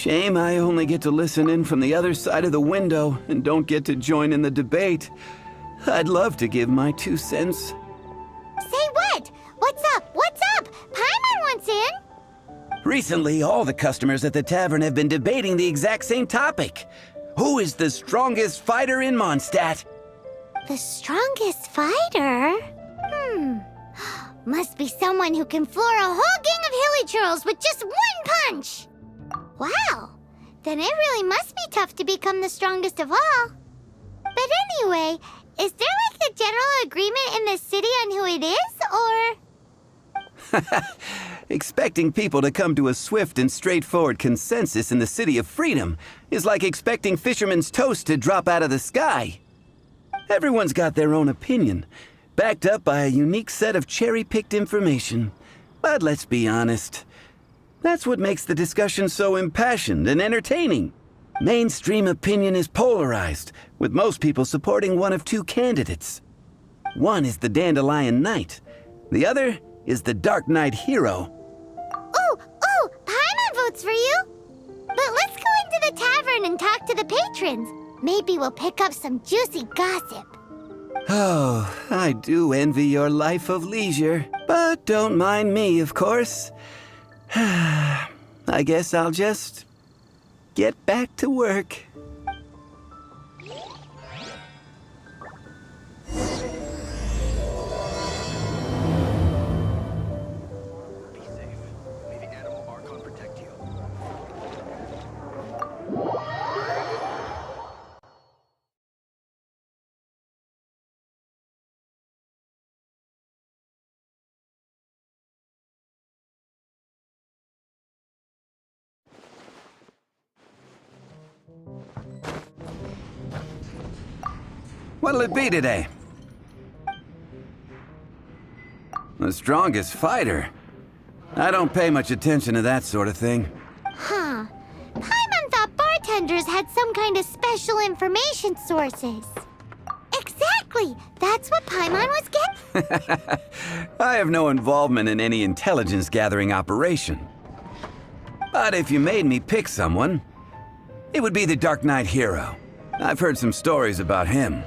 Shame I only get to listen in from the other side of the window and don't get to join in the debate. I'd love to give my 2 cents. Say what? What's up? What's up? Paimon wants in. Recently, all the customers at the tavern have been debating the exact same topic. Who is the strongest fighter in Mondstadt? The strongest fighter? Must be someone who can floor a whole gang of hilly churls with just 1 punch. Wow, then it really must be tough to become the strongest of all. But anyway, is there like a general agreement in the city on who it is, or? Expecting people to come to a swift and straightforward consensus in the City of Freedom is like expecting fisherman's toast to drop out of the sky. Everyone's got their own opinion, backed up by a unique set of cherry-picked information. But let's be honest, that's what makes the discussion so impassioned and entertaining. Mainstream opinion is polarized, with most people supporting one of 2 candidates. One is the Dandelion Knight, the other is the Dark Knight Hero. Ooh, Paimon votes for you. But let's go into the tavern and talk to the patrons. Maybe we'll pick up some juicy gossip. Oh, I do envy your life of leisure, but don't mind me, of course. I guess I'll just get back to work. What'll it be today? The strongest fighter? I don't pay much attention to that sort of thing. Huh. Paimon thought bartenders had some kind of special information sources. Exactly! That's what Paimon was getting. I have no involvement in any intelligence gathering operation. But if you made me pick someone, it would be the Dark Knight Hero. I've heard some stories about him.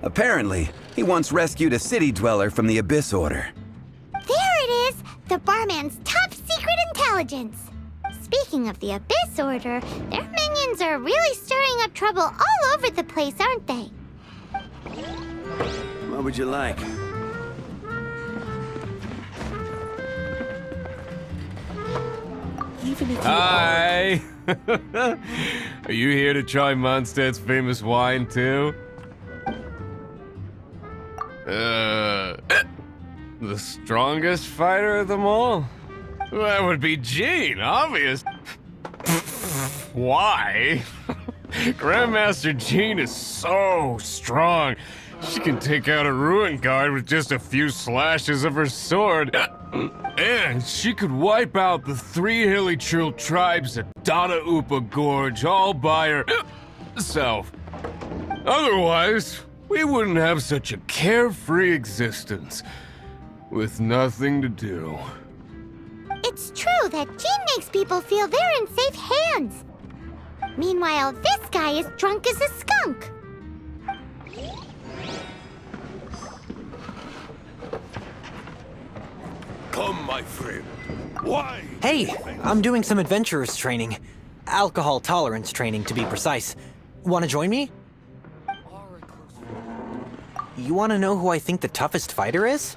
Apparently, he once rescued a city dweller from the Abyss Order. There it is! The barman's top secret intelligence! Speaking of the Abyss Order, their minions are really stirring up trouble all over the place, aren't they? What would you like? Even if you Hi! Are you here to try Mondstadt's famous wine, too? The strongest fighter of them all? That would be Jean, obvious. Why? Grandmaster Jean is so strong. She can take out a ruin guard with just a few slashes of her sword. And she could wipe out the 3 hilly churl tribes at Dada Upa Gorge all by herself. Otherwise, we wouldn't have such a carefree existence, with nothing to do. It's true that Jean makes people feel they're in safe hands. Meanwhile, this guy is drunk as a skunk. Come, my friend. Why? Hey, I'm doing some adventurers training. Alcohol tolerance training, to be precise. Want to join me? You want to know who I think the toughest fighter is?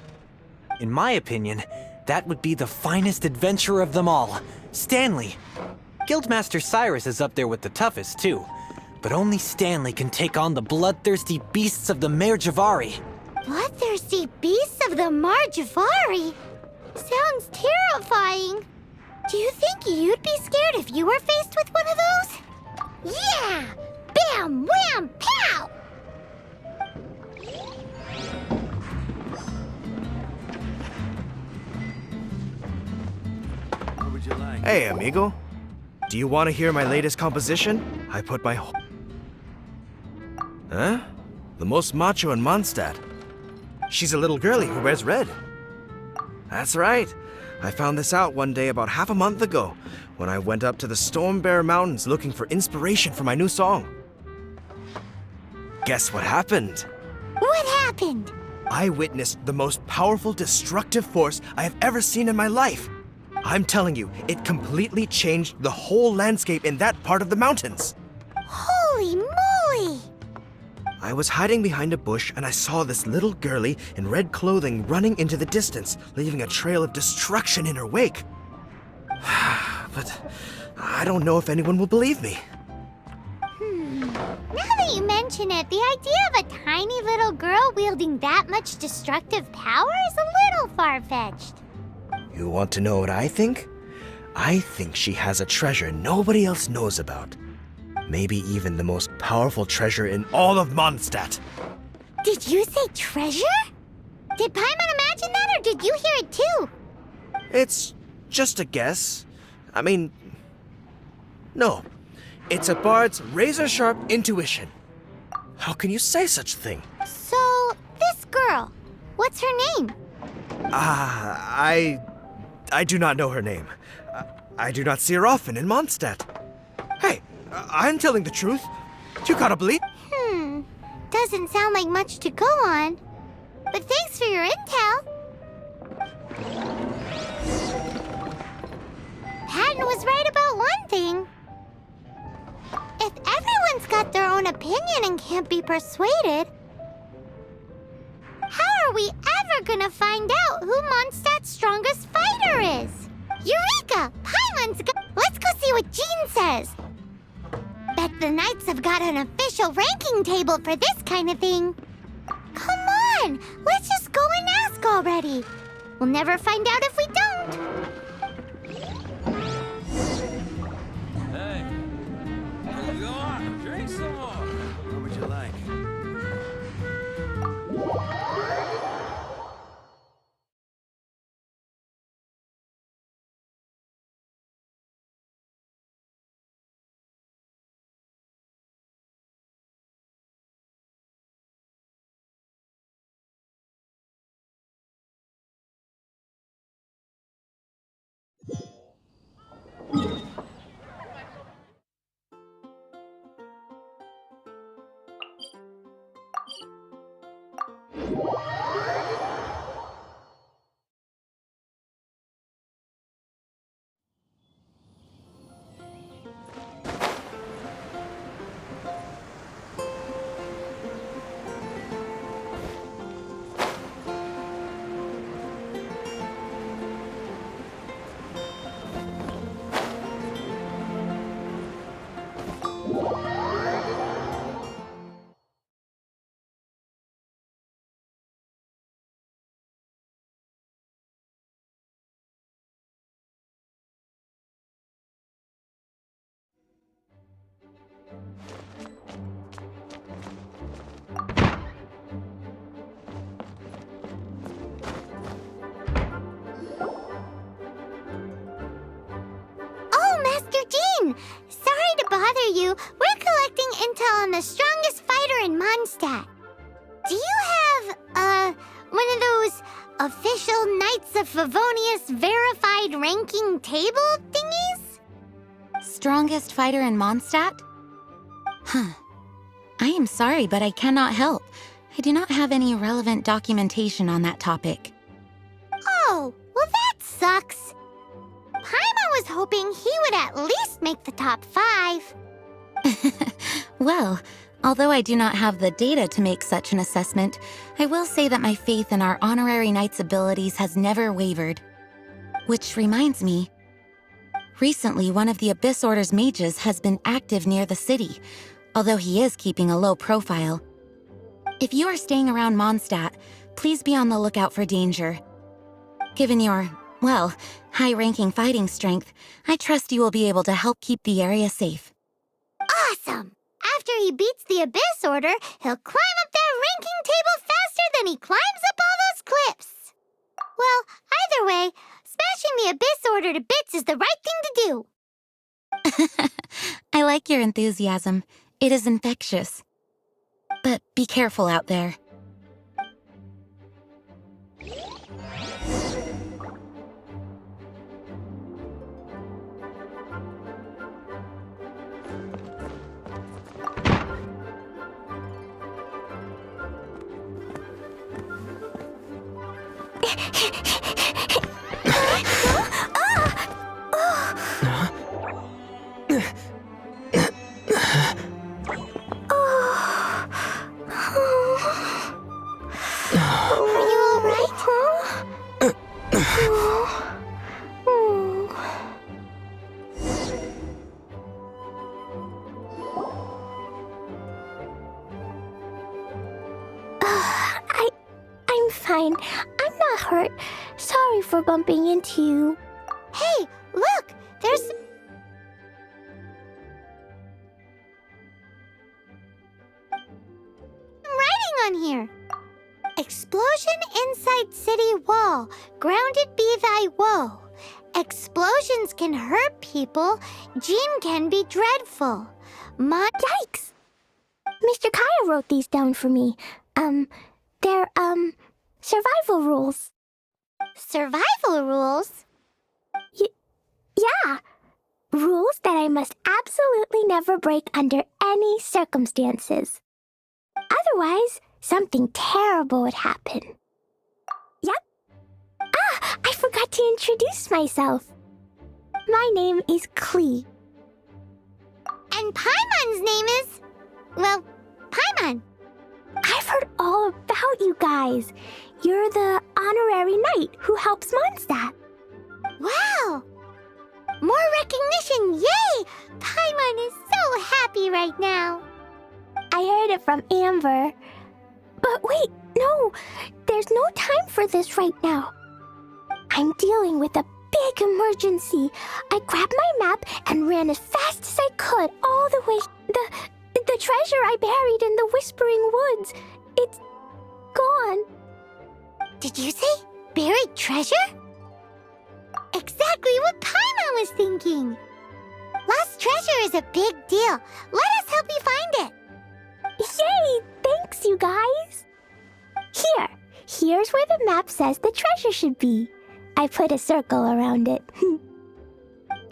In my opinion, that would be the finest adventurer of them all, Stanley. Guildmaster Cyrus is up there with the toughest, too. But only Stanley can take on the bloodthirsty beasts of the Mare Javari. Bloodthirsty beasts of the Mare Javari? Sounds terrifying. Do you think you'd be scared if you were faced with one of those? Yeah! Bam! Wham! Pow! What would you like? Hey, amigo. Do you want to hear my latest composition? I put my Huh? The most macho in Mondstadt. She's a little girlie who wears red. That's right. I found this out one day about half a month ago when I went up to the Storm Bear Mountains looking for inspiration for my new song. Guess what happened? What happened? I witnessed the most powerful destructive force I have ever seen in my life. I'm telling you, it completely changed the whole landscape in that part of the mountains. Holy moly! I was hiding behind a bush and I saw this little girlie in red clothing running into the distance, leaving a trail of destruction in her wake. But I don't know if anyone will believe me. Now that you mention it, the idea of a tiny little girl wielding that much destructive power is a little far-fetched. You want to know what I think? I think she has a treasure nobody else knows about. Maybe even the most powerful treasure in all of Mondstadt. Did you say treasure? Did Paimon imagine that, or did you hear it too? It's just a guess. I mean, no. It's a bard's razor-sharp intuition. How can you say such a thing? So, this girl, what's her name? I do not know her name. I do not see her often in Mondstadt. Hey, I'm telling the truth. You gotta believe. Doesn't sound like much to go on. But thanks for your intel. Patton was right about one thing. If everyone's got their own opinion and can't be persuaded, how are we ever gonna find out who Mondstadt's strongest fighter is? Eureka! Paimon's Let's go see what Jean says. Bet the Knights have got an official ranking table for this kind of thing. Come on! Let's just go and ask already. We'll never find out if we don't. Go on, drink some more. What would you like? Sorry to bother you. We're collecting intel on the strongest fighter in Mondstadt. Do you have, one of those official Knights of Favonius verified ranking table thingies? Strongest fighter in Mondstadt? Huh. I am sorry, but I cannot help. I do not have any relevant documentation on that topic. Oh, well that sucks. Paimon was hoping he would at least make the top 5. Well, although I do not have the data to make such an assessment, I will say that my faith in our honorary knight's abilities has never wavered. Which reminds me, recently one of the Abyss Order's mages has been active near the city, although he is keeping a low profile. If you are staying around Mondstadt, please be on the lookout for danger. Given your, well, high-ranking fighting strength, I trust you will be able to help keep the area safe. Awesome! After he beats the Abyss Order, he'll climb up that ranking table faster than he climbs up all those cliffs. Well, either way, smashing the Abyss Order to bits is the right thing to do. I like your enthusiasm. It is infectious. But be careful out there. Are you all right? I'm fine. I'm not hurt. Sorry for bumping into you. Hey, look! There's... writing on here. Explosion inside city wall. Grounded be thy woe. Explosions can hurt people. Gene can be dreadful. Yikes! Mr. Kaya wrote these down for me. They're, survival rules. Survival rules? Yeah. Rules that I must absolutely never break under any circumstances. Otherwise, something terrible would happen. Yep. Ah, I forgot to introduce myself. My name is Klee. And Paimon's name is... well, Paimon. I've heard all about you guys. You're the honorary knight who helps Mondstadt. Wow! More recognition, yay! Paimon is so happy right now. I heard it from Amber. But wait, no, there's no time for this right now. I'm dealing with a big emergency. I grabbed my map and ran as fast as I could all the way. The treasure I buried in the Whispering Woods. It's gone. Did you say buried treasure? Exactly what Paimon was thinking. Lost treasure is a big deal. Let us help you find it. Yay! Thanks, you guys. Here's where the map says the treasure should be. I put a circle around it.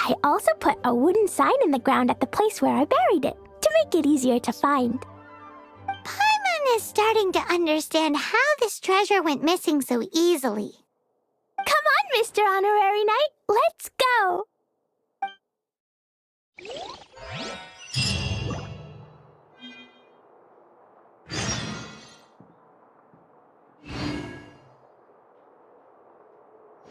I also put a wooden sign in the ground at the place where I buried it, to make it easier to find. Paimon is starting to understand how this treasure went missing so easily. Come on, Mr. Honorary Knight. Let's